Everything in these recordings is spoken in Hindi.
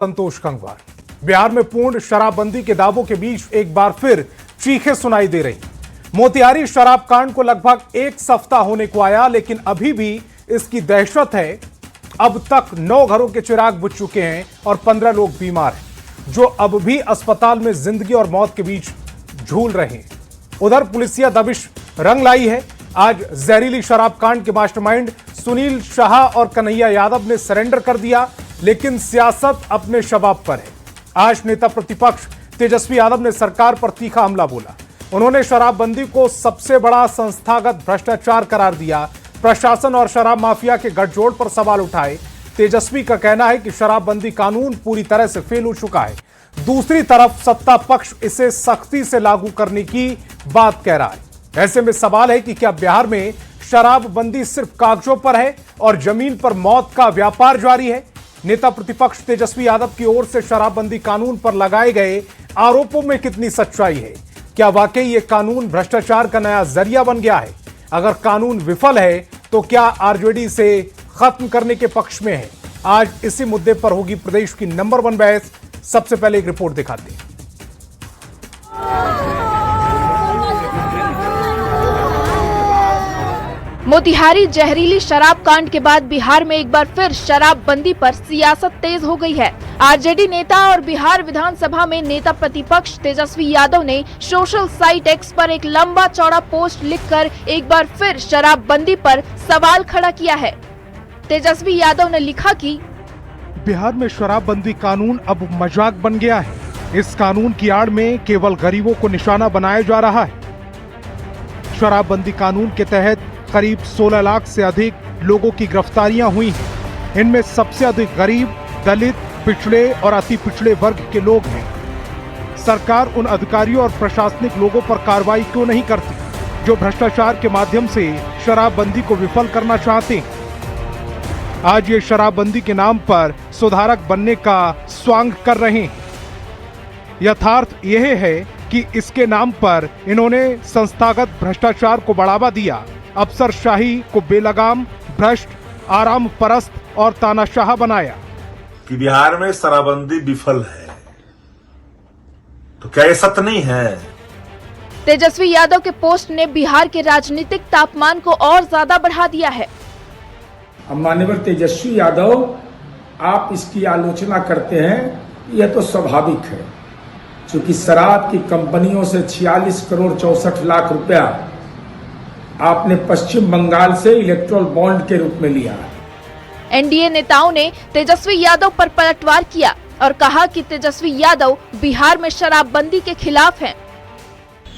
संतोष गंगवार। बिहार में पूर्ण शराबबंदी के दावों के बीच एक बार फिर चीखें सुनाई दे रही। मोतिहारी शराब कांड को लगभग एक सप्ताह होने को आया, लेकिन अभी भी इसकी दहशत है। अब तक 9 घरों के चिराग बुझ चुके हैं और 15 लोग बीमार हैं, जो अब भी अस्पताल में जिंदगी और मौत के बीच झूल रहे हैं। उधर पुलिसिया दबिश रंग लाई है। आज जहरीली शराब कांड के मास्टरमाइंड सुनील शाह और कन्हैया यादव ने सरेंडर कर दिया, लेकिन सियासत अपने शबाब पर है। आज नेता प्रतिपक्ष तेजस्वी यादव ने सरकार पर तीखा हमला बोला। उन्होंने शराबबंदी को सबसे बड़ा संस्थागत भ्रष्टाचार करार दिया। प्रशासन और शराब माफिया के गठजोड़ पर सवाल उठाए। तेजस्वी का कहना है कि शराबबंदी कानून पूरी तरह से फेल हो चुका है। दूसरी तरफ सत्ता पक्ष इसे सख्ती से लागू करने की बात कह रहा है। ऐसे में सवाल है कि क्या बिहार में शराबबंदी सिर्फ कागजों पर है और जमीन पर मौत का व्यापार जारी है? नेता प्रतिपक्ष तेजस्वी यादव की ओर से शराबबंदी कानून पर लगाए गए आरोपों में कितनी सच्चाई है? क्या वाकई ये कानून भ्रष्टाचार का नया जरिया बन गया है? अगर कानून विफल है तो क्या आरजेडी से खत्म करने के पक्ष में है? आज इसी मुद्दे पर होगी प्रदेश की नंबर 1 बहस। सबसे पहले एक रिपोर्ट दिखाते हैं। मोतिहारी जहरीली शराब कांड के बाद बिहार में एक बार फिर शराबबंदी पर सियासत तेज हो गई है। आरजेडी नेता और बिहार विधानसभा में नेता प्रतिपक्ष तेजस्वी यादव ने सोशल साइट एक्स पर एक लंबा चौड़ा पोस्ट लिखकर एक बार फिर शराबबंदी पर सवाल खड़ा किया है। तेजस्वी यादव ने लिखा कि बिहार में शराबबंदी कानून अब मजाक बन गया है। इस कानून की आड़ में केवल गरीबों को निशाना बनाया जा रहा है। शराबबंदी कानून के तहत करीब 16 लाख से अधिक लोगों की गिरफ्तारियां हुई हैं। इनमें सबसे अधिक गरीब, दलित, पिछड़े और अति पिछड़े वर्ग के लोग हैं। सरकार उन अधिकारियों और प्रशासनिक लोगों पर कार्रवाई क्यों नहीं करती जो भ्रष्टाचार के माध्यम से शराबबंदी को विफल करना चाहते हैं? आज ये शराबबंदी के नाम पर सुधारक बनने का स्वांग कर रहे हैं। यथार्थ यह है कि इसके नाम पर इन्होंने संस्थागत भ्रष्टाचार को बढ़ावा दिया, अफसरशाही को बेलगाम, भ्रष्ट, आराम परस्त और तानाशाह बनाया। कि बिहार में शराबबंदी विफल है, तो क्या ये सत्य नहीं है? तेजस्वी यादव के पोस्ट ने बिहार के राजनीतिक तापमान को और ज्यादा बढ़ा दिया है। माननीय तेजस्वी यादव, आप इसकी आलोचना करते हैं, यह तो स्वाभाविक है, क्योंकि शराब की कंपनियों से 46 करोड़ 64 लाख रुपया आपने पश्चिम बंगाल से इलेक्ट्रल बॉन्ड के रूप में लिया है। एनडीए नेताओं ने तेजस्वी यादव पर पलटवार किया और कहा कि तेजस्वी यादव बिहार में शराबबंदी के खिलाफ हैं।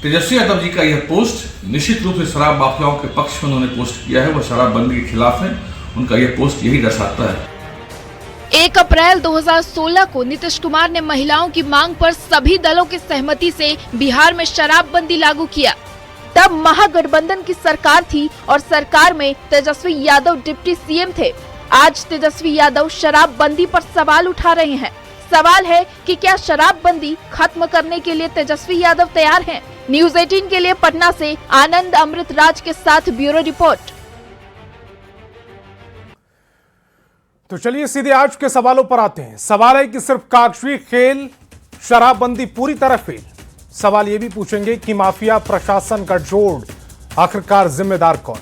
तेजस्वी यादव जी का यह पोस्ट निश्चित रूप से शराब माफियाओं के पक्ष में उन्होंने पोस्ट किया है। वह शराबबंदी के खिलाफ है। उनका यह पोस्ट यही दर्शाता है। 1 अप्रैल 2016 को नीतीश कुमार ने महिलाओं की मांग पर सभी दलों की सहमति से बिहार में शराबबंदी लागू किया। तब महागठबंधन की सरकार थी और सरकार में तेजस्वी यादव डिप्टी सीएम थे। आज तेजस्वी यादव शराबबंदी पर सवाल उठा रहे हैं। सवाल है कि क्या शराबबंदी खत्म करने के लिए तेजस्वी यादव तैयार हैं? न्यूज़ 18 के लिए पटना से आनंद अमृतराज के साथ ब्यूरो रिपोर्ट। तो चलिए सीधे आज के सवालों पर आते हैं। सवाल है कि सिर्फ कागजी खेल, शराबबंदी पूरी तरह फेल। सवाल यह भी पूछेंगे कि माफिया, प्रशासन का जोड़, आखिरकार जिम्मेदार कौन?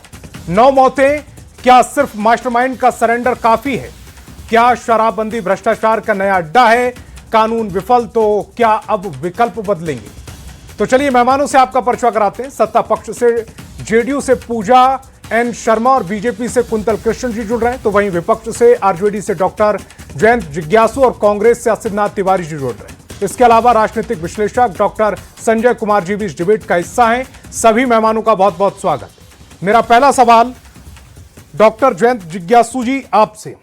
9 मौतें, क्या सिर्फ मास्टरमाइंड का सरेंडर काफी है? क्या शराबबंदी भ्रष्टाचार का नया अड्डा है? कानून विफल तो क्या अब विकल्प बदलेंगे? तो चलिए मेहमानों से आपका परिचय कराते हैं। सत्ता पक्ष से जेडीयू से पूजा एन शर्मा और बीजेपी से कुंतल कृष्ण जी जुड़ रहे हैं, तो वहीं विपक्ष से आरजेडी से डॉक्टर जयंत जिज्ञासु और कांग्रेस से असितनाथ तिवारी जी जुड़ रहे हैं। इसके अलावा राजनीतिक विश्लेषक डॉक्टर संजय कुमार जी भी इस डिबेट का हिस्सा हैं। सभी मेहमानों का बहुत बहुत स्वागत। मेरा पहला सवाल डॉक्टर जयंत जिज्ञासु जी आपसे।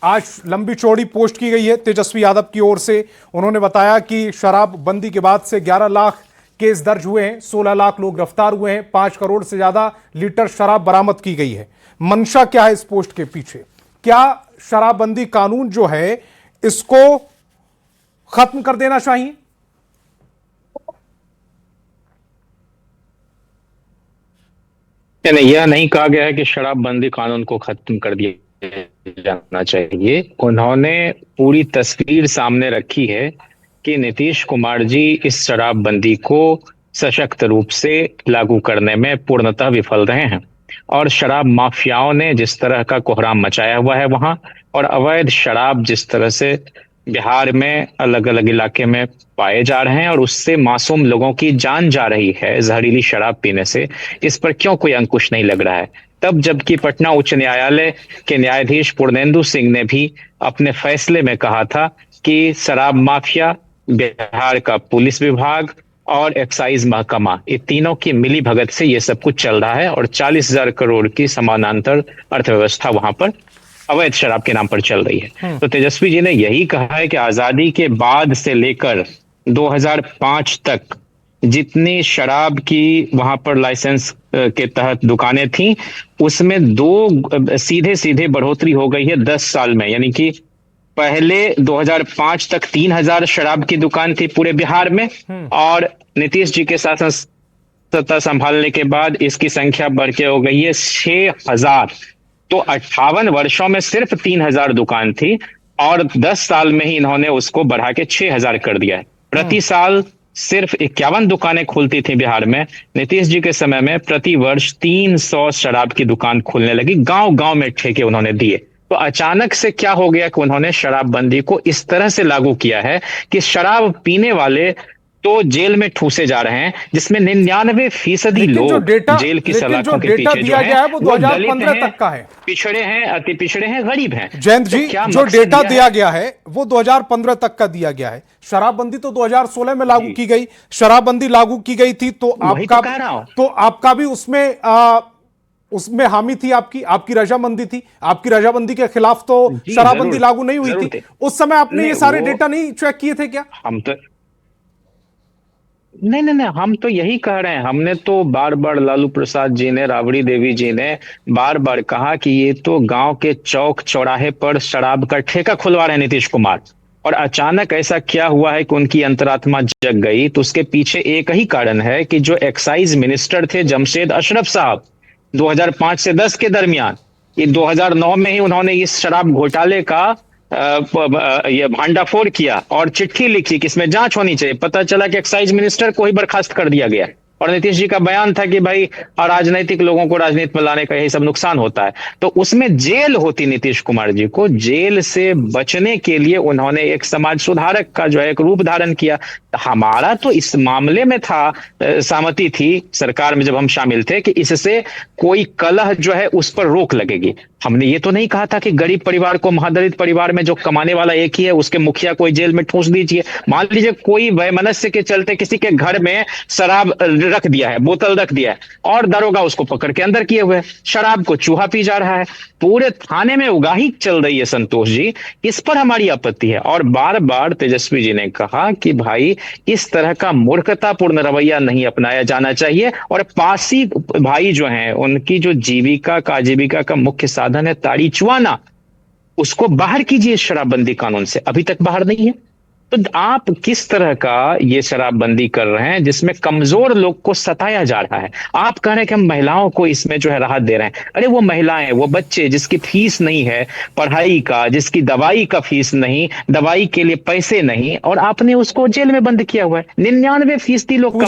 आज लंबी चौड़ी पोस्ट की गई है तेजस्वी यादव की ओर से। उन्होंने बताया कि शराबबंदी के बाद से 11 लाख केस दर्ज हुए हैं, 16 लाख लोग गिरफ्तार हुए हैं, 5 करोड़ से ज्यादा लीटर शराब बरामद की गई है। मंशा क्या है इस पोस्ट के पीछे? क्या शराबबंदी कानून जो है इसको खत्म कर देना चाहिए? नहीं, यह नहीं कहा गया है कि शराबबंदी कानून को खत्म कर दिया जाना चाहिए। उन्होंने पूरी तस्वीर सामने रखी है कि नीतीश कुमार जी इस शराबबंदी को सशक्त रूप से लागू करने में पूर्णतः विफल रहे हैं, और शराब माफियाओं ने जिस तरह का कोहराम मचाया हुआ है वहां, और अवैध शराब जिस तरह से बिहार में अलग अलग इलाके में पाए जा रहे हैं और उससे मासूम लोगों की जान जा रही है जहरीली शराब पीने से, इस पर क्यों कोई अंकुश नहीं लग रहा है? तब जबकि पटना उच्च न्यायालय के न्यायाधीश पूर्णेंदु सिंह ने भी अपने फैसले में कहा था कि शराब माफिया, बिहार का पुलिस विभाग और एक्साइज महकमा, ये तीनों की मिली भगत से ये सब कुछ चल रहा है और 40,000 करोड़ की समानांतर अर्थव्यवस्था वहां पर अवैध शराब के नाम पर चल रही है। तो तेजस्वी जी ने यही कहा है कि आजादी के बाद से लेकर 2005 तक जितनी शराब की वहां पर लाइसेंस के तहत दुकानें थी, उसमें 2 सीधे सीधे बढ़ोतरी हो गई है 10 साल में। यानी कि पहले 2005 तक 3,000 शराब की दुकान थी पूरे बिहार में, और नीतीश जी के शासन सत्ता संभालने के बाद इसकी संख्या बढ़ के हो गई है 6,000। तो 58 वर्षों में सिर्फ 3,000 दुकान थी और 10 साल में ही इन्होंने उसको बढ़ा के 6,000 कर दिया है। प्रति साल सिर्फ 51 दुकानें खुलती थी बिहार में। नीतीश जी के समय में प्रति वर्ष 300 शराब की दुकान खुलने लगी, गांव गांव में ठेके उन्होंने दिए। तो अचानक से क्या हो गया कि उन्होंने शराबबंदी को इस तरह से लागू किया है कि शराब पीने वाले तो जेल में ठूसे जा रहे हैं, जिसमें 99% लोग जेल की सलाखों के पीछे जो है वो 2015 तक का है, पिछड़े हैं, अति पिछड़े हैं, गरीब हैं। जयंत जी, जो डेटा दिया गया है वो 2015 तक का दिया गया है। शराबबंदी तो 2016 में लागू की गई, शराबबंदी लागू की गई थी तो आपका भी उसमें हामी थी, आपकी रजामंदी थी। आपकी रजामंदी के खिलाफ तो शराबबंदी लागू नहीं हुई थी। उस समय आपने ये सारे डेटा नहीं चेक किए थे क्या? हम तो नहीं, हम तो यही कह रहे हैं। हमने तो बार बार लालू प्रसाद जी ने, राबड़ी देवी जी ने बार बार कहा कि ये तो गांव के चौक चौराहे पर शराब का ठेका खुलवा रहे हैं नीतीश कुमार, और अचानक ऐसा क्या हुआ है कि उनकी अंतरात्मा जग गई। तो उसके पीछे एक ही कारण है कि जो एक्साइज मिनिस्टर थे जमशेद अशरफ साहब 2005 से 10 के दरमियान, ये 2009 में ही उन्होंने इस शराब घोटाले का ये भांडाफोड़ किया और चिट्ठी लिखी कि इसमें जांच होनी चाहिए। पता चला कि एक्साइज मिनिस्टर को ही बर्खास्त कर दिया गया, और नीतीश जी का बयान था कि भाई राजनीतिक लोगों को राजनीति में लाने का यही सब नुकसान होता है। तो उसमें जेल होती नीतीश कुमार जी को, जेल से बचने के लिए उन्होंने एक समाज सुधारक का जो है एक रूप धारण किया। हमारा तो इस मामले में था, सहमति थी सरकार में जब हम शामिल थे कि इससे कोई कलह जो है उस पर रोक लगेगी। हमने ये तो नहीं कहा था कि गरीब परिवार को, महादलित परिवार में जो कमाने वाला एक ही है उसके मुखिया कोई जेल में ठूस दीजिए। मान लीजिए कोई वैमनस्य के चलते किसी के घर में शराब रख दिया है, बोतल रख दिया है, और दरोगा उसको पकड़ के अंदर किए हुए शराब को चूहा पी जा रहा है, पूरे थाने में उगाही चल रही है संतोष जी, इस पर हमारी आपत्ति है। और बार बार तेजस्वी जी ने कहा कि भाई इस तरह का मूर्खतापूर्ण रवैया नहीं अपनाया जाना चाहिए, और पासी भाई जो हैं उनकी जो जीविका का, आजीविका का मुख्य साधन है ताड़ी चुआना, उसको बाहर कीजिए शराबबंदी कानून से। अभी तक बाहर नहीं है। तो आप किस तरह का ये शराबबंदी कर रहे हैं जिसमें कमजोर लोग को सताया जा रहा है? आप कह रहे हैं कि हम महिलाओं को इसमें जो है राहत दे रहे हैं। अरे वो महिलाएं, वो बच्चे जिसकी फीस नहीं है पढ़ाई का, जिसकी दवाई का फीस नहीं, दवाई के लिए पैसे नहीं, और आपने उसको जेल में बंद किया हुआ है। 99% लोग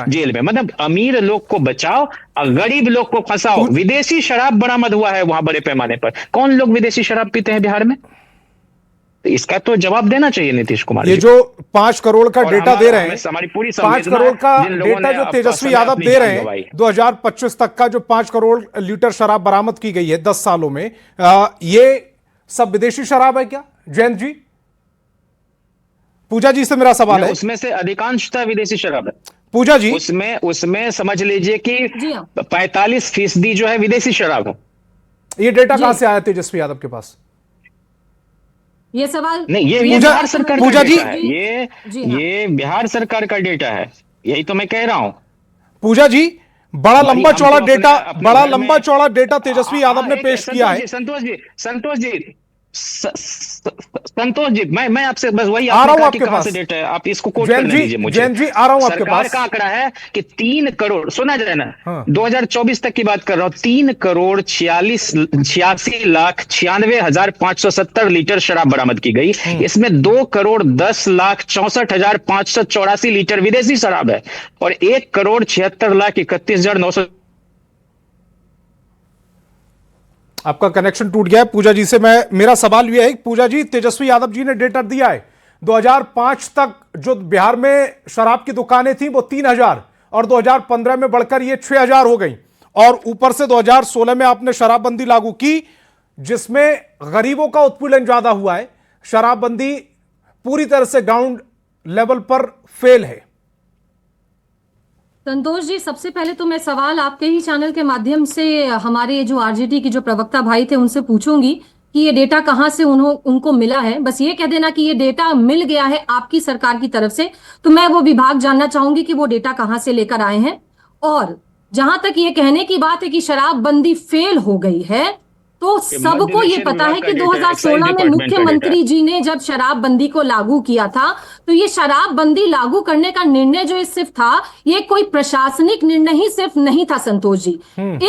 जेल में। मतलब अमीर लोग को बचाओ और गरीब लोग को फंसाओ। विदेशी शराब बरामद हुआ है वहां बड़े पैमाने पर। कौन लोग विदेशी शराब पीते हैं बिहार में? इसका तो जवाब देना चाहिए नीतीश कुमार। ये जो 5 करोड़ का डेटा दे रहे हैं, 5 करोड़ का डेटा जो तेजस्वी यादव दे रहे हैं, 2025 तक का जो 5 करोड़ लीटर शराब बरामद की गई है 10 सालों में, ये सब विदेशी शराब है क्या जयंत जी? पूजा जी से मेरा सवाल है। उसमें से अधिकांशतः विदेशी शराब है पूजा जी। उसमें समझ लीजिए कि 45% जो है विदेशी शराब है। ये डेटा कहां से आया तेजस्वी यादव के पास? ये सवाल नहीं, ये बिहार सरकार का डेटा है। ये बिहार सरकार का डेटा है, यही तो मैं कह रहा हूं। पूजा जी, बड़ा लंबा चौड़ा डेटा तेजस्वी यादव ने पेश किया है। संतोष जी, मैं आपसे बस वही आ रहा हूं कहा आपके कि कहां पास। से डेटा है, आप इसको कोट जैन करने जी, दीजिए मुझे। जैन जी आ रहा हूं आपके सरकार पास। का आंकड़ा है कि 3 करोड़, सुना जाए ना, हाँ। 2024 तक की बात कर रहा हूं, 3,86,96,570 लीटर शराब बरामद की गई। इसमें 2,10,64,584 लीटर विदेशी शराब है और 1,76,31,900। आपका कनेक्शन टूट गया है पूजा जी से। मेरा सवाल यह है कि पूजा जी, तेजस्वी यादव जी ने डेटा दिया है 2005 तक जो बिहार में शराब की दुकानें थी वो 3,000 और 2015 में बढ़कर ये 6,000 हो गई और ऊपर से 2016 में आपने शराबबंदी लागू की जिसमें गरीबों का उत्पीड़न ज्यादा हुआ है। शराबबंदी पूरी तरह से ग्राउंड लेवल पर फेल है। संतोष जी, सबसे पहले तो मैं सवाल आपके ही चैनल के माध्यम से हमारे जो आरजेडी के जो प्रवक्ता भाई थे उनसे पूछूंगी कि ये डेटा कहां से उनको मिला है। बस ये कह देना कि ये डेटा मिल गया है आपकी सरकार की तरफ से, तो मैं वो विभाग जानना चाहूंगी कि वो डेटा कहां से लेकर आए हैं। और जहां तक ये कहने की बात है कि शराबबंदी फेल हो गई है, तो सबको ये पता है कि 2016 में मुख्यमंत्री जी ने जब शराबबंदी को लागू किया था, तो ये शराबबंदी लागू करने का निर्णय जो सिर्फ था, ये कोई प्रशासनिक निर्णय ही सिर्फ नहीं था संतोष जी।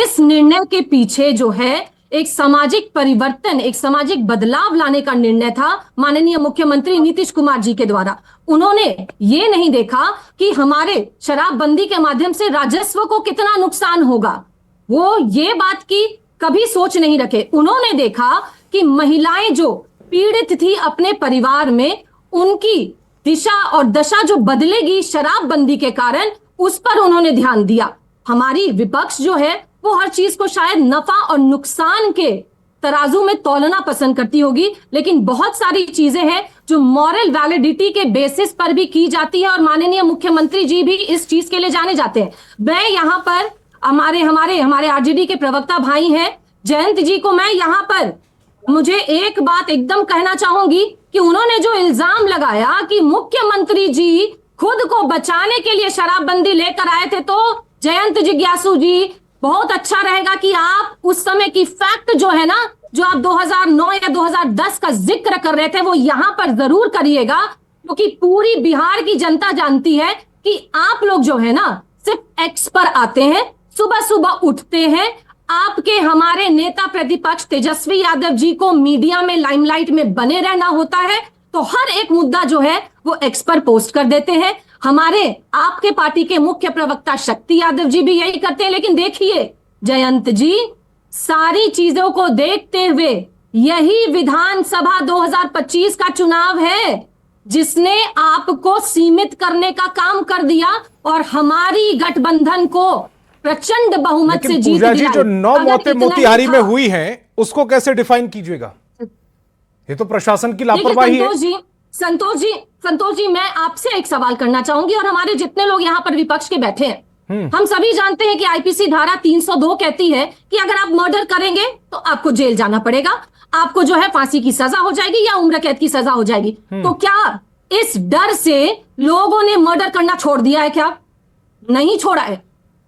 इस निर्णय के पीछे जो है एक सामाजिक परिवर्तन, एक सामाजिक बदलाव लाने का निर्णय था माननीय मुख्यमंत्री नीतीश कुमार जी के द्वारा। उन्होंने ये नहीं देखा कि हमारे शराबबंदी के माध्यम से राजस्व को कितना नुकसान होगा, वो ये बात की कभी सोच नहीं रखे। उन्होंने देखा कि महिलाएं जो पीड़ित थी अपने परिवार में, उनकी दिशा और दशा जो बदलेगी शराबबंदी के कारण, उस पर उन्होंने ध्यान दिया। हमारी विपक्ष जो है वो हर चीज को शायद नफा और नुकसान के तराजू में तौलना पसंद करती होगी, लेकिन बहुत सारी चीजें हैं जो मॉरल वैलिडिटी के बेसिस पर भी की जाती है और माननीय मुख्यमंत्री जी भी इस चीज के लिए जाने जाते हैं। मैं यहां पर हमारे आरजेडी के प्रवक्ता भाई हैं जयंत जी को मैं यहां पर मुझे एक बात एकदम कहना चाहूंगी कि उन्होंने जो इल्जाम लगाया कि मुख्यमंत्री जी खुद को बचाने के लिए शराबबंदी लेकर आए थे, तो जयंत जिज्ञासु जी, बहुत अच्छा रहेगा कि आप उस समय की फैक्ट जो है ना, जो आप 2009 या 2010 का जिक्र कर रहे थे, वो यहां पर जरूर करिएगा, क्योंकि पूरी बिहार की जनता जानती है कि आप लोग जो है ना सिर्फ एक्स पर आते हैं, सुबह सुबह उठते हैं, आपके हमारे नेता प्रतिपक्ष तेजस्वी यादव जी को मीडिया में लाइमलाइट में बने रहना होता है, तो हर एक मुद्दा जो है वो एक्स पर पोस्ट कर देते हैं। हमारे आपके पार्टी के मुख्य प्रवक्ता शक्ति यादव जी भी यही करते हैं। लेकिन देखिए जयंत जी, सारी चीजों को देखते हुए यही विधानसभा 2025 का चुनाव है जिसने आपको सीमित करने का काम कर दिया और हमारी गठबंधन को प्रचंड बहुमत से जीत पूजा जी, जो 9 मौतें मोतिहारी में हुई हैं उसको कैसे डिफाइन कीजिएगा? ये तो प्रशासन की लापरवाही है। संतोष जी, मैं आपसे एक सवाल करना चाहूंगी और हमारे जितने लोग यहाँ पर विपक्ष के बैठे हैं, हम सभी जानते हैं कि आईपीसी धारा 302 कहती है कि अगर आप मर्डर करेंगे तो आपको जेल जाना पड़ेगा, आपको जो है फांसी की सजा हो जाएगी या उम्र कैद की सजा हो जाएगी। तो क्या इस डर से लोगों ने मर्डर करना छोड़ दिया है? क्या नहीं छोड़ा है।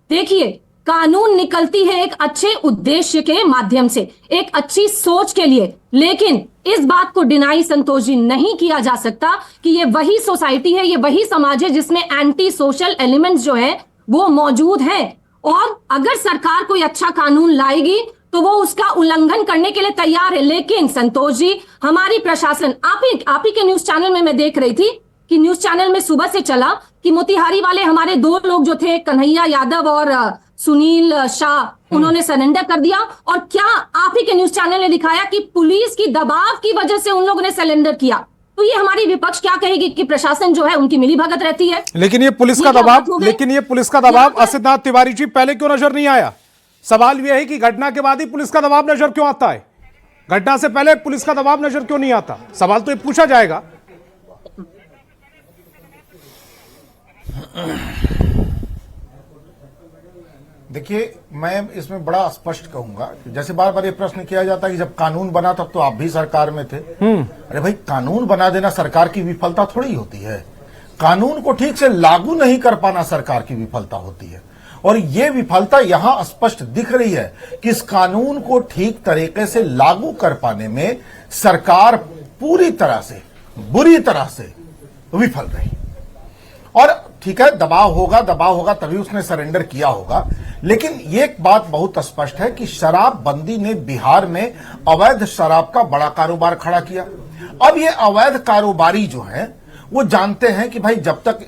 देखिए, कानून निकलती है एक अच्छे उद्देश्य के माध्यम से, एक अच्छी सोच के लिए, लेकिन इस बात को डिनाई संतोष जी नहीं किया जा सकता कि ये वही सोसाइटी है, ये वही समाज है जिसमें एंटी सोशल एलिमेंट्स जो है वो मौजूद हैं। और अगर सरकार कोई अच्छा कानून लाएगी तो वो उसका उल्लंघन करने के लिए तैयार है। लेकिन संतोष जी, हमारी प्रशासन, आप ही के न्यूज चैनल में मैं देख रही थी कि न्यूज चैनल में सुबह से चला कि मोतिहारी वाले हमारे 2 लोग जो थे, कन्हैया यादव और सुनील शाह, उन्होंने सरेंडर कर दिया। और क्या आप ही के न्यूज चैनल ने दिखाया कि पुलिस की दबाव की वजह से उन लोगों ने सरेंडर किया। तो ये हमारी विपक्ष क्या कहेगी कि प्रशासन जो है उनकी मिलीभगत रहती है। लेकिन ये पुलिस का दबाव असितनाथ तिवारी जी पहले क्यों नजर नहीं आया? सवाल यह है कि घटना के बाद ही पुलिस का दबाव नजर क्यों आता है? घटना से पहले पुलिस का दबाव नजर क्यों नहीं आता? सवाल तो ये पूछा जाएगा। देखिए, मैं इसमें बड़ा स्पष्ट कहूंगा कि जैसे बार बार ये प्रश्न किया जाता है कि जब कानून बना तब तो आप भी सरकार में थे। अरे भाई, कानून बना देना सरकार की विफलता थोड़ी होती है। कानून को ठीक से लागू नहीं कर पाना सरकार की विफलता होती है। और ये विफलता यहां स्पष्ट दिख रही है कि इस कानून को ठीक तरीके से लागू कर पाने में सरकार पूरी तरह से, बुरी तरह से विफल रही। और ठीक है, दबाव होगा तभी उसने सरेंडर किया होगा, लेकिन ये एक बात बहुत स्पष्ट है कि शराबबंदी ने बिहार में अवैध शराब का बड़ा कारोबार खड़ा किया। अब ये अवैध कारोबारी जो हैं वो जानते हैं कि भाई जब तक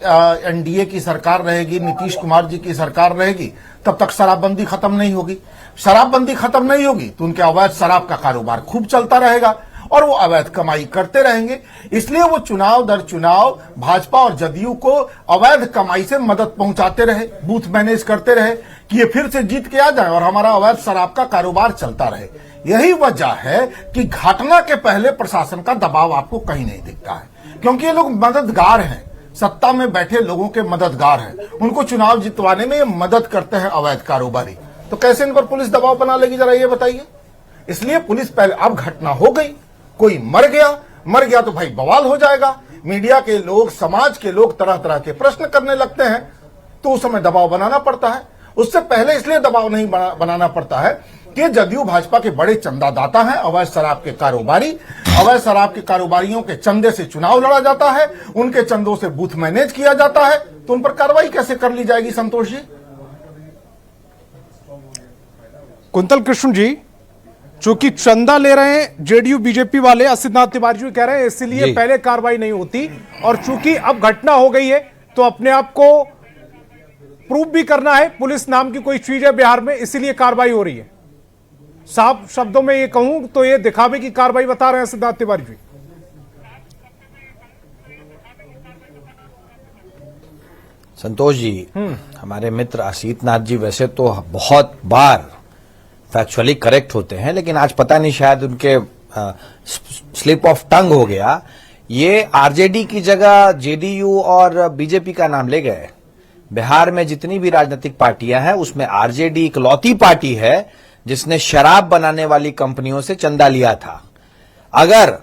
एनडीए की सरकार रहेगी, नीतीश कुमार जी की सरकार रहेगी, तब तक शराबबंदी खत्म नहीं होगी। शराबबंदी खत्म नहीं होगी तो उनके अवैध शराब का कारोबार खूब चलता रहेगा और वो अवैध कमाई करते रहेंगे। इसलिए वो चुनाव दर चुनाव भाजपा और जदयू को अवैध कमाई से मदद पहुंचाते रहे, बूथ मैनेज करते रहे कि ये फिर से जीत के आ जाए और हमारा अवैध शराब का कारोबार चलता रहे। यही वजह है कि घटना के पहले प्रशासन का दबाव आपको कहीं नहीं दिखता है, क्योंकि ये लोग मददगार हैं, सत्ता में बैठे लोगों के मददगार हैं, उनको चुनाव जितवाने में ये मदद करते हैं अवैध कारोबारी। तो कैसे इन पर पुलिस दबाव बना लेगी, जरा ये बताइए। इसलिए पुलिस पहले, अब घटना हो गई, कोई मर गया तो भाई बवाल हो जाएगा, मीडिया के लोग, समाज के लोग तरह तरह के प्रश्न करने लगते हैं, तो उस समय दबाव बनाना पड़ता है। उससे पहले इसलिए दबाव नहीं बनाना पड़ता है कि जदयू भाजपा के बड़े चंदादाता हैं, अवैध शराब के कारोबारी, अवैध शराब के कारोबारियों के चंदे से चुनाव लड़ा जाता है, उनके चंदों से बूथ मैनेज किया जाता है, तो उन पर कार्रवाई कैसे कर ली जाएगी संतोष जी? कुंतल कृष्ण जी, चूंकि चंदा ले रहे हैं जेडीयू बीजेपी वाले, असितनाथ तिवारी जी कह रहे हैं इसलिए पहले कार्रवाई नहीं होती, और चूंकि अब घटना हो गई है तो अपने आप को प्रूव भी करना है, पुलिस नाम की कोई चीज है बिहार में, इसीलिए कार्रवाई हो रही है। साफ शब्दों में ये कहूं तो ये दिखावे की कार्रवाई बता रहे हैं सिद्धार्थ तिवारी जी। संतोष जी, हमारे मित्र असितनाथ जी वैसे तो बहुत बार फैक्चुअली करेक्ट होते हैं, लेकिन आज पता नहीं शायद उनके स्लिप ऑफ टंग हो गया। ये आरजेडी की जगह जेडीयू और बीजेपी का नाम ले गए। बिहार में जितनी भी राजनीतिक पार्टियां हैं उसमें आरजेडी इकलौती पार्टी है जिसने शराब बनाने वाली कंपनियों से चंदा लिया था। अगर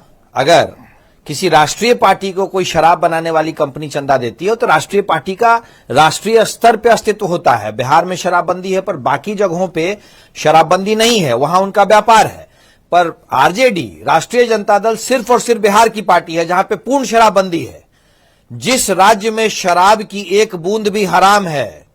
किसी राष्ट्रीय पार्टी को कोई शराब बनाने वाली कंपनी चंदा देती है तो राष्ट्रीय पार्टी का राष्ट्रीय स्तर पे अस्तित्व होता है। बिहार में शराबबंदी है पर बाकी जगहों पे शराबबंदी नहीं है, वहां उनका व्यापार है। पर आरजेडी, राष्ट्रीय जनता दल, सिर्फ और सिर्फ बिहार की पार्टी है जहां पे पूर्ण शराबबंदी है। जिस राज्य में शराब की एक बूंद भी हराम है,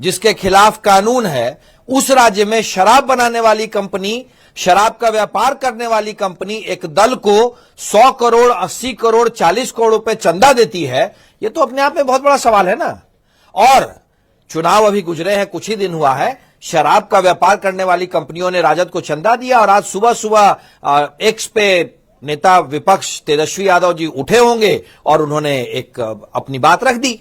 जिसके खिलाफ कानून है, उस राज्य में शराब बनाने वाली कंपनी, शराब का व्यापार करने वाली कंपनी एक दल को 100 करोड़, 80 करोड़, 40 करोड़ रुपए चंदा देती है, यह तो अपने आप में बहुत बड़ा सवाल है ना। और चुनाव अभी गुजरे हैं, कुछ ही दिन हुआ है, शराब का व्यापार करने वाली कंपनियों ने राजद को चंदा दिया और आज सुबह सुबह एक्स पे नेता विपक्ष तेजस्वी यादव जी उठे होंगे और उन्होंने एक अपनी बात रख दी।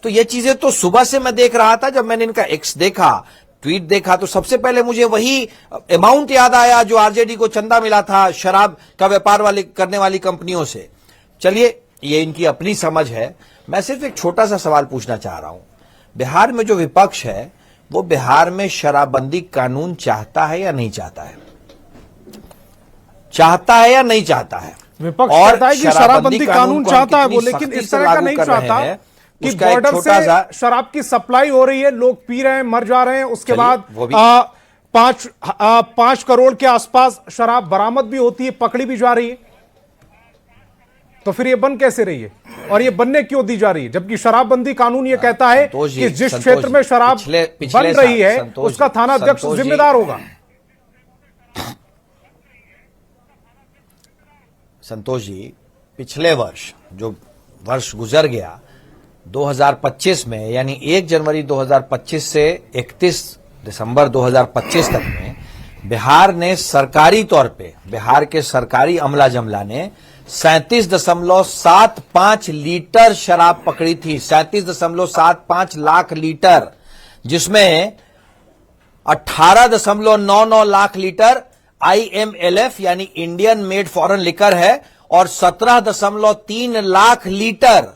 तो ये चीजें तो सुबह से मैं देख रहा था, जब मैंने इनका एक्स देखा, ट्वीट देखा, तो सबसे पहले मुझे वही अमाउंट याद आया जो आरजेडी को चंदा मिला था शराब का व्यापार करने वाली कंपनियों से। चलिए, ये इनकी अपनी समझ है। मैं सिर्फ एक छोटा सा सवाल पूछना चाह रहा हूं। बिहार में जो विपक्ष है वो बिहार में शराबबंदी कानून चाहता है या नहीं चाहता है? चाहता है या नहीं चाहता है? विपक्ष कहता है कि शराबबंदी कानून चाहता है वो, लेकिन इस तरह का नहीं चाहता कि बॉर्डर से शराब की सप्लाई हो रही है, लोग पी रहे हैं, मर जा रहे हैं, उसके बाद 5 करोड़ के आसपास शराब बरामद भी होती है, पकड़ी भी जा रही है। तो फिर ये बन कैसे रही है और ये बनने क्यों दी जा रही है? जबकि शराबबंदी कानून ये कहता है कि जिस क्षेत्र में शराब बन रही है उसका थाना अध्यक्ष जिम्मेदार होगा। संतोष जी, पिछले वर्ष जो वर्ष गुजर गया 2025 में, यानी 1 जनवरी 2025 से 31 दिसंबर 2025 तक में बिहार ने सरकारी तौर पे, बिहार के सरकारी अमला जमला ने 37.75 लीटर शराब पकड़ी थी। 37.75 लाख लीटर, जिसमें 18.99 लाख लीटर IMLF यानी इंडियन मेड फॉरेन लिकर है और 17.3 लाख लीटर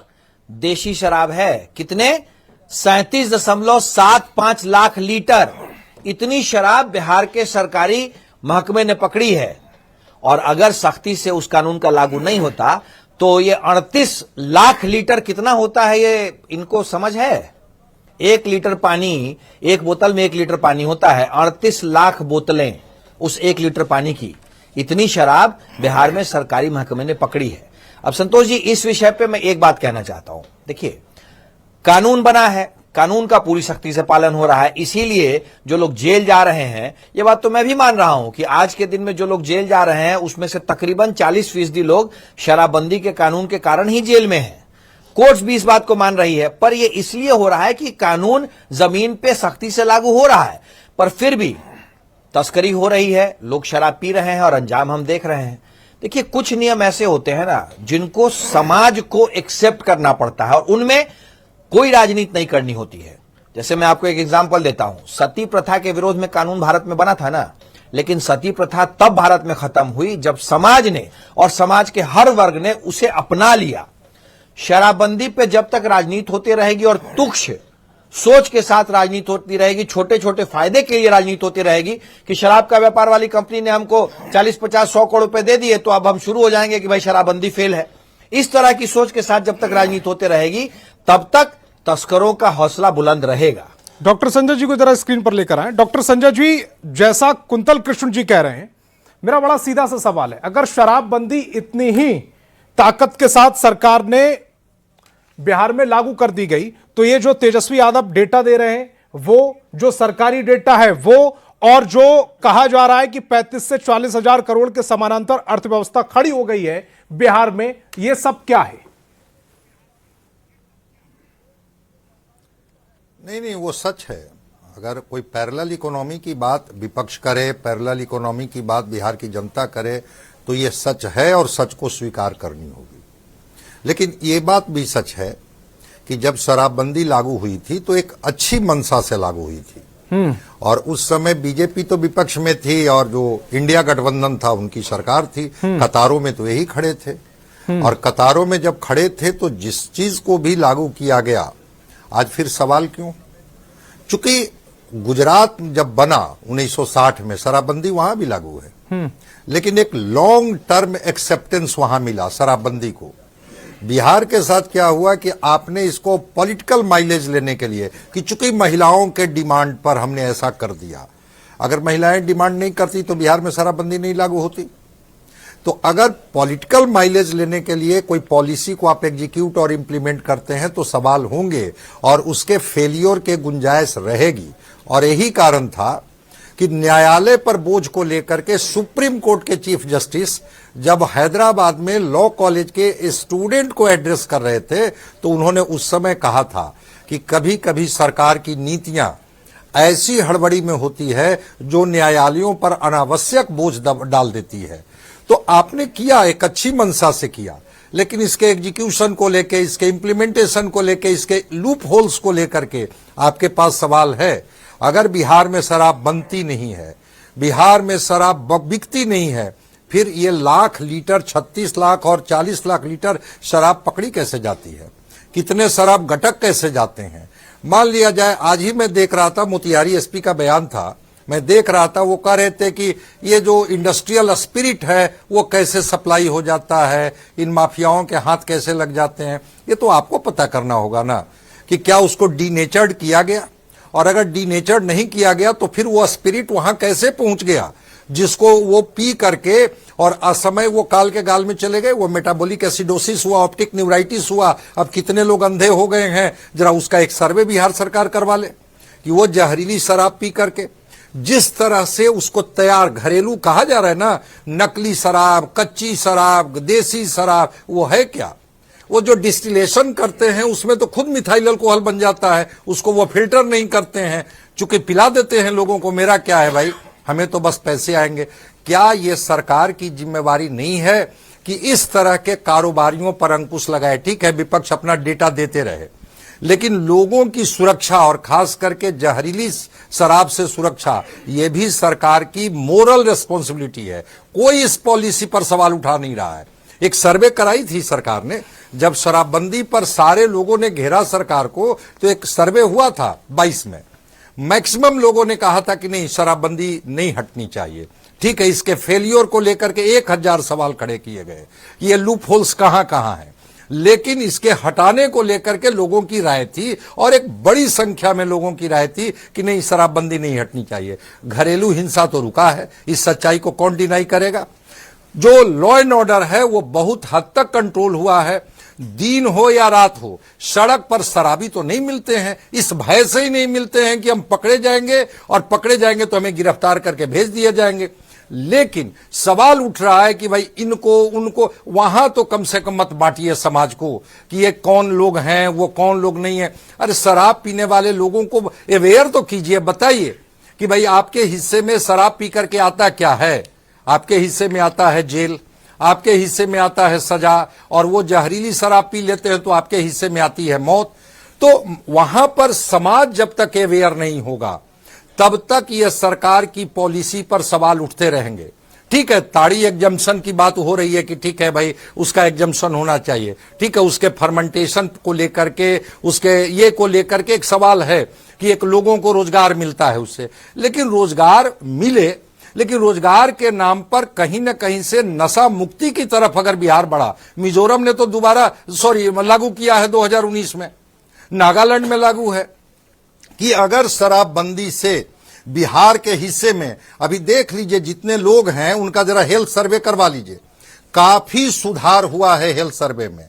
देशी शराब है। कितने? 37.75 लाख लीटर। इतनी शराब बिहार के सरकारी महकमे ने पकड़ी है। और अगर सख्ती से उस कानून का लागू नहीं होता तो ये 38 लाख लीटर कितना होता है, ये इनको समझ है? 1 लीटर पानी, एक बोतल में 1 लीटर पानी होता है, 38 लाख बोतलें उस 1 लीटर पानी की, इतनी शराब बिहार में सरकारी महकमे ने पकड़ी है। अब संतोष जी, इस विषय पे मैं एक बात कहना चाहता हूं। देखिए, कानून बना है, कानून का पूरी सख्ती से पालन हो रहा है, इसीलिए जो लोग जेल जा रहे हैं, ये बात तो मैं भी मान रहा हूं कि आज के दिन में जो लोग जेल जा रहे हैं उसमें से तकरीबन 40% लोग शराबबंदी के कानून के कारण ही जेल में हैं। कोर्ट्स भी इस बात को मान रही है, पर यह इसलिए हो रहा है कि कानून जमीन पे सख्ती से लागू हो रहा है, पर फिर भी तस्करी हो रही है, लोग शराब पी रहे हैं और अंजाम हम देख रहे हैं। देखिए, कुछ नियम ऐसे होते हैं ना जिनको समाज को एक्सेप्ट करना पड़ता है और उनमें कोई राजनीति नहीं करनी होती है। जैसे मैं आपको एक एग्जांपल देता हूं, सती प्रथा के विरोध में कानून भारत में बना था ना, लेकिन सती प्रथा तब भारत में खत्म हुई जब समाज ने और समाज के हर वर्ग ने उसे अपना लिया। शराबबंदी पे जब तक राजनीति होती रहेगी और तुच्छ सोच के साथ राजनीति होती रहेगी, छोटे छोटे फायदे के लिए राजनीति होती रहेगी कि शराब का व्यापार वाली कंपनी ने हमको 40, 50, 100 करोड़ रुपए दे दिए तो अब हम शुरू हो जाएंगे कि भाई शराबबंदी फेल है। इस तरह की सोच के साथ जब तक राजनीति होती रहेगी तब तक तस्करों का हौसला बुलंद रहेगा। डॉक्टर संजय जी को जरा स्क्रीन पर लेकर आए। डॉक्टर संजय जी, जैसा कुंतल कृष्ण जी कह रहे हैं, मेरा बड़ा सीधा सा सवाल है, अगर शराबबंदी इतनी ही ताकत के साथ सरकार ने बिहार में लागू कर दी गई तो ये जो तेजस्वी यादव डेटा दे रहे हैं, वो जो सरकारी डेटा है वो, और जो कहा जा रहा है कि 35 से 40 हजार करोड़ के समानांतर अर्थव्यवस्था खड़ी हो गई है बिहार में, ये सब क्या है? नहीं, वो सच है। अगर कोई पैरेलल इकोनॉमी की बात विपक्ष करे, पैरेलल इकोनॉमी की बात बिहार की जनता करे, तो ये सच है और सच को स्वीकार करनी होगी। लेकिन ये बात भी सच है कि जब शराबबंदी लागू हुई थी तो एक अच्छी मंशा से लागू हुई थी, और उस समय बीजेपी तो विपक्ष में थी और जो इंडिया गठबंधन था उनकी सरकार थी, कतारों में तो यही खड़े थे। और कतारों में जब खड़े थे तो जिस चीज को भी लागू किया गया, आज फिर सवाल क्यों? चूंकि गुजरात जब बना 1960 में, शराबबंदी वहां भी लागू है, लेकिन एक लॉन्ग टर्म एक्सेप्टेंस वहां मिला शराबबंदी को। बिहार के साथ क्या हुआ कि आपने इसको पॉलिटिकल माइलेज लेने के लिए, कि चूंकि महिलाओं के डिमांड पर हमने ऐसा कर दिया, अगर महिलाएं डिमांड नहीं करती तो बिहार में शराबबंदी नहीं लागू होती। तो अगर पॉलिटिकल माइलेज लेने के लिए कोई पॉलिसी को आप एग्जीक्यूट और इंप्लीमेंट करते हैं तो सवाल होंगे और उसके फेलियर के गुंजाइश रहेगी। और यही कारण था कि न्यायालय पर बोझ को लेकर के सुप्रीम कोर्ट के चीफ जस्टिस जब हैदराबाद में लॉ कॉलेज के स्टूडेंट को एड्रेस कर रहे थे तो उन्होंने उस समय कहा था कि कभी कभी सरकार की नीतियां ऐसी हड़बड़ी में होती है जो न्यायालयों पर अनावश्यक बोझ डाल देती है। तो आपने किया, एक अच्छी मंशा से किया, लेकिन इसके एग्जीक्यूशन को लेके, इसके इंप्लीमेंटेशन को लेके, इसके लूप होल्स को लेकर के आपके पास सवाल है। अगर बिहार में शराब बनती नहीं है, बिहार में शराब बिकती नहीं है, फिर ये लाख लीटर, 36 लाख और 40 लाख लीटर शराब पकड़ी कैसे जाती है? कितने शराब घटक कैसे जाते हैं? मान लिया जाए, आज ही मैं देख रहा था, मोतिहारी एसपी का बयान था, मैं देख रहा था, वो कह रहे थे कि ये जो इंडस्ट्रियल स्पिरिट है वो कैसे सप्लाई हो जाता है, इन माफियाओं के हाथ कैसे लग जाते हैं। ये तो आपको पता करना होगा ना कि क्या उसको डीनेचर्ड किया गया, और अगर डीनेचर्ड नहीं किया गया तो फिर वो स्पिरिट वहां कैसे पहुंच गया जिसको वो पी करके और असमय वो काल के गाल में चले गए। वो मेटाबॉलिक एसिडोसिस हुआ, ऑप्टिक न्यूराइटिस हुआ, अब कितने लोग अंधे हो गए हैं। जरा उसका एक सर्वे बिहार सरकार करवा ले कि वो जहरीली शराब पी करके जिस तरह से उसको तैयार, घरेलू कहा जा रहा है ना, नकली शराब, कच्ची शराब, देसी शराब, वो है क्या? वो जो डिस्टिलेशन करते हैं उसमें तो खुद मिथाइल अल्कोहल बन जाता है, उसको वो फिल्टर नहीं करते हैं, चूंकि पिला देते हैं लोगों को। मेरा क्या है भाई, हमें तो बस पैसे आएंगे। क्या ये सरकार की जिम्मेवारी नहीं है कि इस तरह के कारोबारियों पर अंकुश लगाए? ठीक है, विपक्ष अपना डेटा देते रहे, लेकिन लोगों की सुरक्षा और खास करके जहरीली शराब से सुरक्षा, यह भी सरकार की मोरल रिस्पॉन्सिबिलिटी है। कोई इस पॉलिसी पर सवाल उठा नहीं रहा है। एक सर्वे कराई थी सरकार ने, जब शराबबंदी पर सारे लोगों ने घेरा सरकार को, तो एक सर्वे हुआ था 22 में, मैक्सिमम लोगों ने कहा था कि नहीं, शराबबंदी नहीं हटनी चाहिए। ठीक है, इसके फेलियर को लेकर के 1000 सवाल खड़े किए गए, ये लूप होल्स कहां कहां है। लेकिन इसके हटाने को लेकर के लोगों की राय थी और एक बड़ी संख्या में लोगों की राय थी कि नहीं, शराबबंदी नहीं हटनी चाहिए। घरेलू हिंसा तो रुका है, इस सच्चाई को कौन डिनाई करेगा। जो लॉ एंड ऑर्डर है वो बहुत हद तक कंट्रोल हुआ है। दिन हो या रात हो, सड़क पर शराबी तो नहीं मिलते हैं, इस भय से ही नहीं मिलते हैं कि हम पकड़े जाएंगे और पकड़े जाएंगे तो हमें गिरफ्तार करके भेज दिए जाएंगे। लेकिन सवाल उठ रहा है कि भाई इनको उनको वहां तो कम से कम मत बांटिए समाज को कि ये कौन लोग हैं, वो कौन लोग नहीं है। अरे शराब पीने वाले लोगों को अवेयर तो कीजिए, बताइए कि भाई आपके हिस्से में शराब पी करके आता क्या है। आपके हिस्से में आता है जेल, आपके हिस्से में आता है सजा, और वो जहरीली शराब पी लेते हैं तो आपके हिस्से में आती है मौत। तो वहां पर समाज जब तक अवेयर नहीं होगा तब तक ये सरकार की पॉलिसी पर सवाल उठते रहेंगे। ठीक है, ताड़ी एग्जम्पशन की बात हो रही है कि ठीक है भाई उसका एग्जम्पशन होना चाहिए, ठीक है, उसके फर्मेंटेशन को लेकर के, उसके ये को लेकर के एक सवाल है कि एक लोगों को रोजगार मिलता है उससे, लेकिन रोजगार मिले, लेकिन रोजगार के नाम पर कहीं ना कहीं से नशा मुक्ति की तरफ अगर बिहार बढ़ा। मिजोरम ने तो लागू किया है 2019 में, नागालैंड में लागू है कि अगर शराबबंदी से बिहार के हिस्से में, अभी देख लीजिए जितने लोग हैं उनका जरा हेल्थ सर्वे करवा लीजिए, काफी सुधार हुआ है हेल्थ सर्वे में।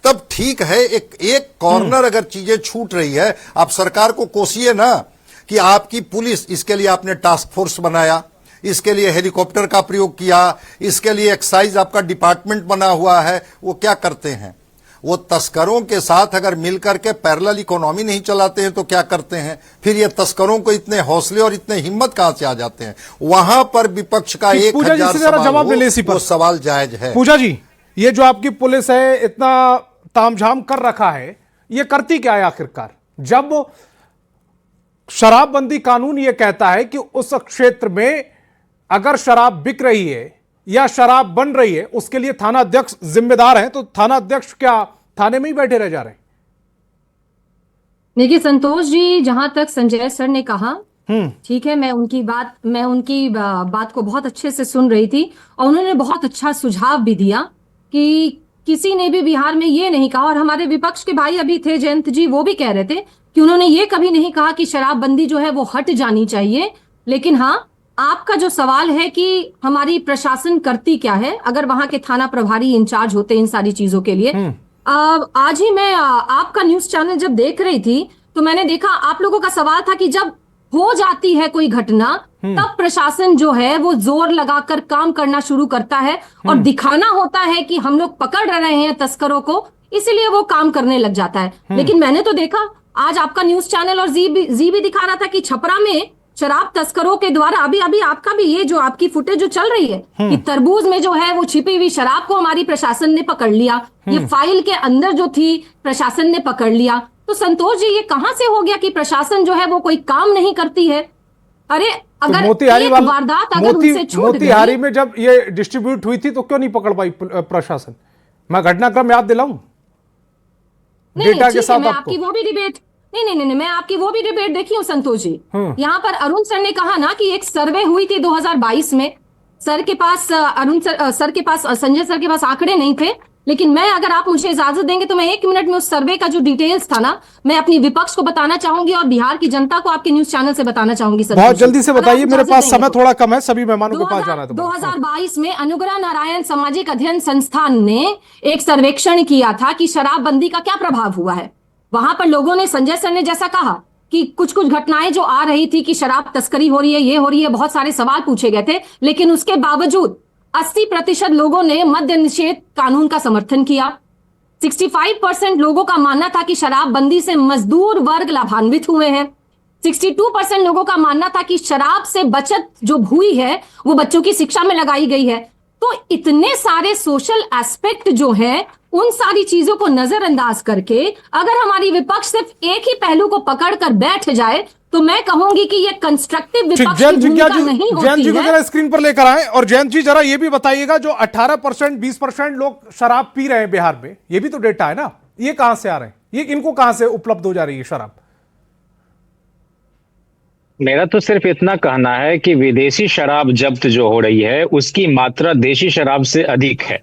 तब ठीक है, एक कॉर्नर अगर चीजें छूट रही है, आप सरकार को कोसिए ना कि आपकी पुलिस, इसके लिए आपने टास्क फोर्स बनाया, इसके लिए हेलीकॉप्टर का प्रयोग किया, इसके लिए एक्साइज आपका डिपार्टमेंट बना हुआ है। वो क्या करते हैं, वो तस्करों के साथ अगर मिलकर के पैरेलल इकोनॉमी नहीं चलाते हैं तो क्या करते हैं। फिर ये तस्करों को इतने हौसले और इतने हिम्मत कहां से आ जाते हैं। वहां पर विपक्ष का 1000 सवाल वो सवाल जायज है। पूजा जी, ये जो आपकी पुलिस है इतना तामझाम कर रखा है, ये करती क्या है आखिरकार? जब शराबबंदी कानून ये कहता है कि उस क्षेत्र में अगर शराब बिक रही है या शराब बन रही है उसके लिए थाना अध्यक्ष जिम्मेदार हैं, तो थाना अध्यक्ष क्या थाने में ही बैठे रह जा रहे हैं? देखिए संतोष जी, जहां तक संजय सर ने कहा, ठीक है, मैं उनकी बात को बहुत अच्छे से सुन रही थी और उन्होंने बहुत अच्छा सुझाव भी दिया कि किसी ने भी बिहार में ये नहीं कहा, और हमारे विपक्ष के भाई अभी थे जयंत जी, वो भी कह रहे थे कि उन्होंने ये कभी नहीं कहा कि शराबबंदी जो है वो हट जानी चाहिए। लेकिन हाँ, आपका जो सवाल है कि हमारी प्रशासन करती क्या है, अगर वहां के थाना प्रभारी इंचार्ज होते इन सारी चीजों के लिए। आज ही मैं आपका न्यूज चैनल जब देख रही थी तो मैंने देखा आप लोगों का सवाल था कि जब हो जाती है कोई घटना तब प्रशासन जो है वो जोर लगाकर काम करना शुरू करता है और दिखाना होता है कि हम लोग पकड़ रहे हैं तस्करों को, इसीलिए वो काम करने लग जाता है। लेकिन मैंने तो देखा आज आपका न्यूज चैनल और जी भी दिखा रहा था कि छपरा में शराब तस्करों के द्वारा अभी आपका भी ये जो आपकी फुटेज जो चल रही है कि तरबूज में जो है वो छिपी हुई शराब को हमारी प्रशासन ने पकड़ लिया, ये फाइल के अंदर जो थी प्रशासन ने पकड़ लिया। तो संतोष जी, ये कहां से हो गया कि प्रशासन जो है वो कोई काम नहीं करती है? अरे अगर एक वारदात अगर उनसे छूट गई, मोतिहारी में जब ये डिस्ट्रीब्यूट हुई थी तो क्यों नहीं पकड़ पाई प्रशासन? मैं घटनाक्रम याद दिलाऊं डेटा के साथ आपको? आपकी वो भी डिबेट नहीं, मैं आपकी वो भी डिबेट देखी हूँ संतोष जी। यहाँ पर अरुण सर ने कहा ना कि एक सर्वे हुई थी 2022 में, सर के पास संजय सर के पास आंकड़े नहीं थे, लेकिन मैं, अगर आप मुझे इजाजत देंगे तो मैं 1 मिनट में उस सर्वे का जो डिटेल्स था ना, मैं अपनी विपक्ष को बताना चाहूंगी और बिहार की जनता को आपके न्यूज चैनल से बताना चाहूंगी। बहुत जल्दी से बताइए, मेरे पास समय थोड़ा कम है, सभी मेहमानों के पास जाना है। 2022 में अनुग्रह नारायण सामाजिक अध्ययन संस्थान ने एक सर्वेक्षण किया था कि शराबबंदी का क्या प्रभाव हुआ है। वहां पर लोगों ने, संजय सर ने जैसा कहा कि कुछ घटनाएं जो आ रही थी कि शराब तस्करी हो रही है, ये हो रही है, बहुत सारे सवाल पूछे गए थे, लेकिन उसके बावजूद 80% लोगों ने मद्य निषेध कानून का समर्थन किया। 65% लोगों का मानना था कि शराबबंदी से मजदूर वर्ग लाभान्वित हुए हैं। 62% लोगों का मानना था कि शराब से बचत जो हुई है वो बच्चों की शिक्षा में लगाई गई है। तो इतने सारे सोशल एस्पेक्ट जो है, उन सारी चीजों को नजरअंदाज करके अगर हमारी विपक्ष सिर्फ एक ही पहलू को पकड़कर बैठ जाए तो मैं कहूंगी कि ये कंस्ट्रक्टिव विपक्ष की भूमिका नहीं होती है। जयंत जी को जरा स्क्रीन पर लेकर आए, और जयंत जी जरा ये भी बताइएगा, जो 18% 20% लोग शराब पी रहे हैं बिहार में, ये भी तो डेटा है ना, ये कहां से आ रहे हैं? ये इनको कहां से उपलब्ध हो जा रही है शराब? मेरा तो सिर्फ इतना कहना है कि विदेशी शराब जब्त जो हो रही है उसकी मात्रा देशी शराब से अधिक है,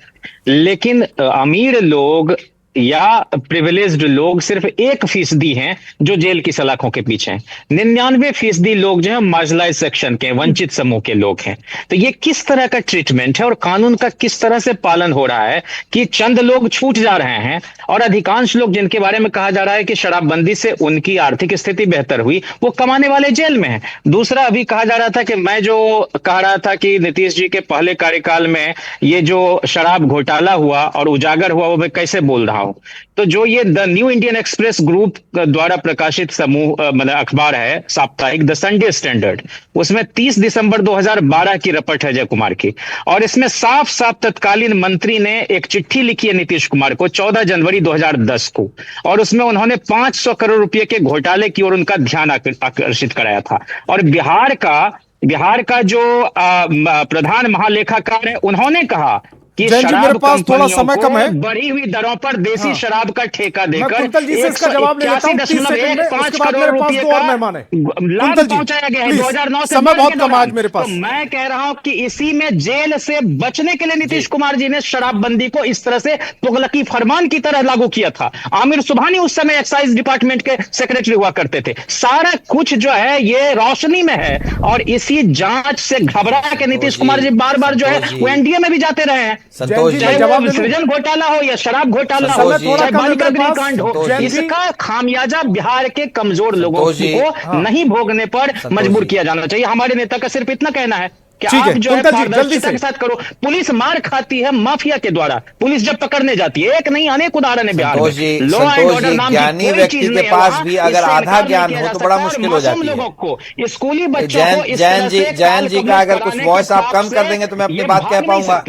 लेकिन अमीर लोग या प्रिविलेज्ड लोग सिर्फ 1% हैं जो जेल की सलाखों के पीछे हैं। 99% लोग जो है मार्जिनलाइज सेक्शन के, वंचित समूह के लोग हैं। तो ये किस तरह का ट्रीटमेंट है और कानून का किस तरह से पालन हो रहा है कि चंद लोग छूट जा रहे हैं और अधिकांश लोग जिनके बारे में कहा जा रहा है कि शराबबंदी से उनकी आर्थिक स्थिति बेहतर हुई, वो कमाने वाले जेल में हैं। दूसरा, अभी कहा जा रहा था कि मैं जो कह रहा था कि नीतीश जी के पहले कार्यकाल में ये जो शराब घोटाला हुआ और उजागर हुआ वो मैं कैसे बोल रहा हूं। तो जो ये the new Indian express group द्वारा प्रकाशित समूह मतलब अखबार है साप्ताहिक, द संडे स्टैंडर्ड, उसमें 30 दिसंबर 2012 की रिपोर्ट है अजय कुमार की, और इसमें साफ साफ तत्कालीन मंत्री ने एक चिट्ठी लिखी है नीतीश कुमार को 14 जनवरी 2010 को, और उसमें उन्होंने 500 करोड़ रुपए के घोटाले की ओर उनका ध्यान आकर्षित कराया था। और बिहार का जो प्रधान महालेखाकार है, उन्होंने कहा कि मेरे पास थोड़ा समय कम है, बढ़ी हुई दरों पर देसी शराब का ठेका देकर कुंतल जी से इसका जवाब ले लेता हूं 30 सेकंड में, उसके बाद मेरे पास दो और मेहमान हैं। लाभ पहुंचाया गया है 2009 से। समय बहुत कम आज मेरे पास। तो मैं कह रहा हूं कि इसी में जेल से बचने के लिए नीतीश कुमार जी ने शराबबंदी को इस तरह से तुगलकी फरमान की तरह लागू किया था। आमिर सुबहानी उस समय एक्साइज डिपार्टमेंट के सेक्रेटरी हुआ करते थे। सारा कुछ जो है ये रोशनी में है, और इसी जांच से घबरा के नीतीश कुमार जी बार बार जो है वो एनडीए में भी जाते रहे हैं। संतोष जी, चाहे सृजन घोटाला हो या शराब घोटाला हो, चाहे बालिका गृह कांड हो, इसका खामियाजा बिहार के कमजोर लोगों को नहीं भोगने पर मजबूर किया जाना चाहिए। हमारे नेता का सिर्फ इतना कहना है कि आप जो है पारदर्शिता के साथ करो। पुलिस मार खाती है माफिया के द्वारा, पुलिस जब पकड़ने जाती है, एक नहीं अनेक उदाहरण है बिहार में। लॉ एंड ऑर्डर नाम की ज्ञानी कोई व्यक्ति चीज के नहीं है पास वहाँ। भी अगर इससे आधा इनकार ज्ञान नहीं हो किया तो जा बड़ा सकता। मुश्किल और हो जाती लोगों है। को, स्कूली बच्चों को इस तरह से जैन जी का अगर कुछ वॉइस आप कम कर देंगे तो मैं अपनी बात कह पाऊंगा।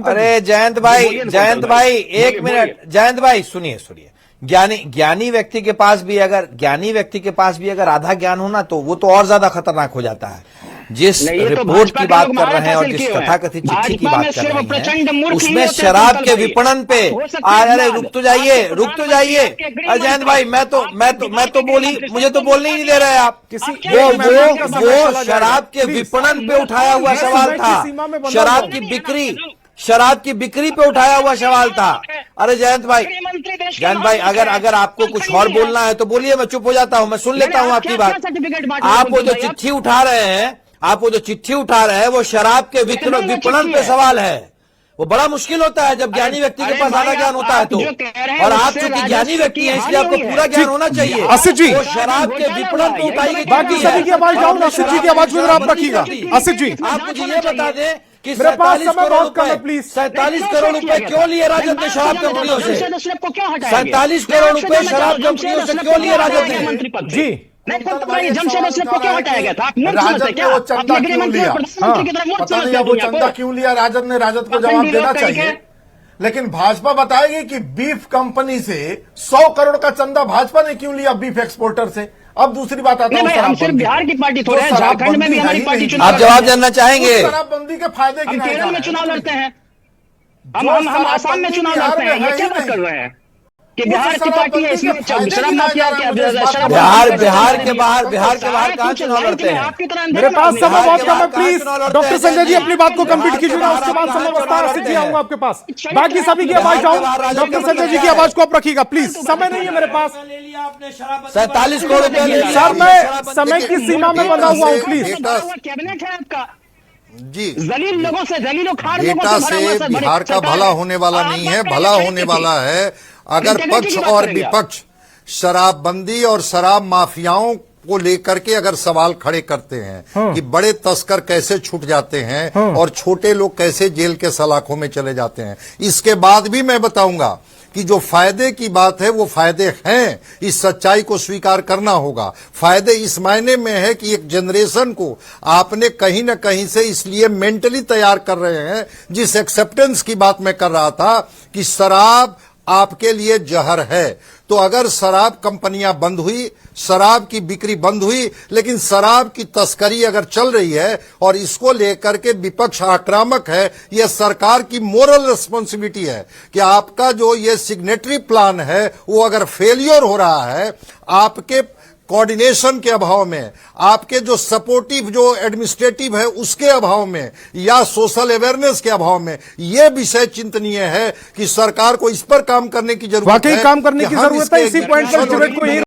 अरे जयंत भाई, एक मिनट, जयंत भाई सुनिए। ज्ञानी व्यक्ति के पास भी अगर आधा ज्ञान हो ना तो वो तो और ज्यादा खतरनाक हो जाता है। जिस रिपोर्ट की बात कर रहे हैं और जिस तथाकथित चिट्ठी की बात कर रहे हैं उसमें शराब के विपणन पे, अरे रुक तो जाइए जयंत भाई, मैं तो बोली, मुझे तो बोलने ही नहीं दे रहे आप। वो शराब के विपणन पे उठाया हुआ सवाल था, शराब की बिक्री पे उठाया हुआ सवाल था। अरे जयंत भाई अगर आपको कुछ और बोलना है तो बोलिए, मैं चुप हो जाता हूं, मैं सुन लेता हूं आपकी बात। आप वो जो चिट्ठी उठा रहे हैं वो शराब के विपणन पे सवाल है। वो बड़ा मुश्किल होता है जब ज्ञानी व्यक्ति के पास आधा ज्ञान होता है तो, और आप चूंकि ज्ञानी व्यक्ति हैं इसलिए आपको पूरा ज्ञान होना चाहिए। आसिफ जी, वो शराब के विपणन पे उठाई, बाकी सभी की आवाज डाउन, आसिफ जी की आवाज को आप रखिएगा। आसिफ जी, आप मुझे ये बता दें कि मेरे पास समय बहुत कम है, प्लीज। 47 करोड़ रुपए क्यों लिए राजद ने शराब कंपनियों से? 47 करोड़ रुपए शराब कंपनियों से क्यों लिए राजद ने? जी, जमशेद को क्यों हटाया गया था? राजद ने वो चंदा क्यों लिया? पता नहीं अब वो चंदा क्यों लिया राजद ने, राजद को जवाब देना चाहिए। लेकिन भाजपा बताएगी कि बीफ कंपनी से 100 करोड़ का चंदा भाजपा ने क्यों लिया बीफ एक्सपोर्टर से। अब दूसरी बात आता है, हम सिर्फ बिहार की पार्टी थोड़े हैं, झारखंड में भी हमारी पार्टी चुनाव, आप जवाब जानना चाहेंगे? शराबबंदी के फायदे हम केरल में चुनाव लड़ते हैं, हम आसाम में चुनाव लड़ते हैं, ये क्या बात कर रहे हैं कि बिहार की पार्टी है इसलिए शराब माफिया बिहार के बाहर कहाँ चुनाव लड़ते हैं? मेरे पास समय बहुत कम है, प्लीज डॉक्टर संजय जी अपनी बात को कंप्लीट कीजिए ना, उसके बाद समय बचता है। आऊंगा आपके पास, बाकी सभी की आवाज डाउन, डॉक्टर संजय जी की आवाज को आप रखिएगा प्लीज, समय नहीं है मेरे पास। 47 करोड़ रुपए सर मैं समय की सीमा में बंधा हुआ हूँ, प्लीज। कैबिनेट है आपका जी, जलील लोगों से, जलील खार डेटा से बिहार का भला होने वाला नहीं है, भला होने वाला है अगर पक्ष और विपक्ष शराबबंदी और शराब माफियाओं को लेकर के अगर सवाल खड़े करते हैं कि बड़े तस्कर कैसे छूट जाते हैं और छोटे लोग कैसे जेल के सलाखों में चले जाते हैं। इसके बाद भी मैं बताऊंगा कि जो फायदे की बात है वो फायदे हैं, इस सच्चाई को स्वीकार करना होगा। फायदे इस मायने में है कि एक जनरेशन को आपने कहीं ना कहीं से इसलिए मेंटली तैयार कर रहे हैं, जिस एक्सेप्टेंस की बात मैं कर रहा था कि शराब आपके लिए जहर है। तो अगर शराब कंपनियां बंद हुई, शराब की बिक्री बंद हुई, लेकिन शराब की तस्करी अगर चल रही है और इसको लेकर के विपक्ष आक्रामक है, यह सरकार की मोरल रिस्पॉन्सिबिलिटी है कि आपका जो ये सिग्नेटरी प्लान है वो अगर फेलियर हो रहा है, आपके कोऑर्डिनेशन के अभाव में, आपके जो सपोर्टिव जो एडमिनिस्ट्रेटिव है उसके अभाव में, या सोशल अवेयरनेस के अभाव में, यह विषय चिंतनीय है कि सरकार को इस पर काम करने की जरूरत है। वाकई काम करने की कि हम जरूरत है। इसके इसी पॉइंट पर स्टूडेंट को यही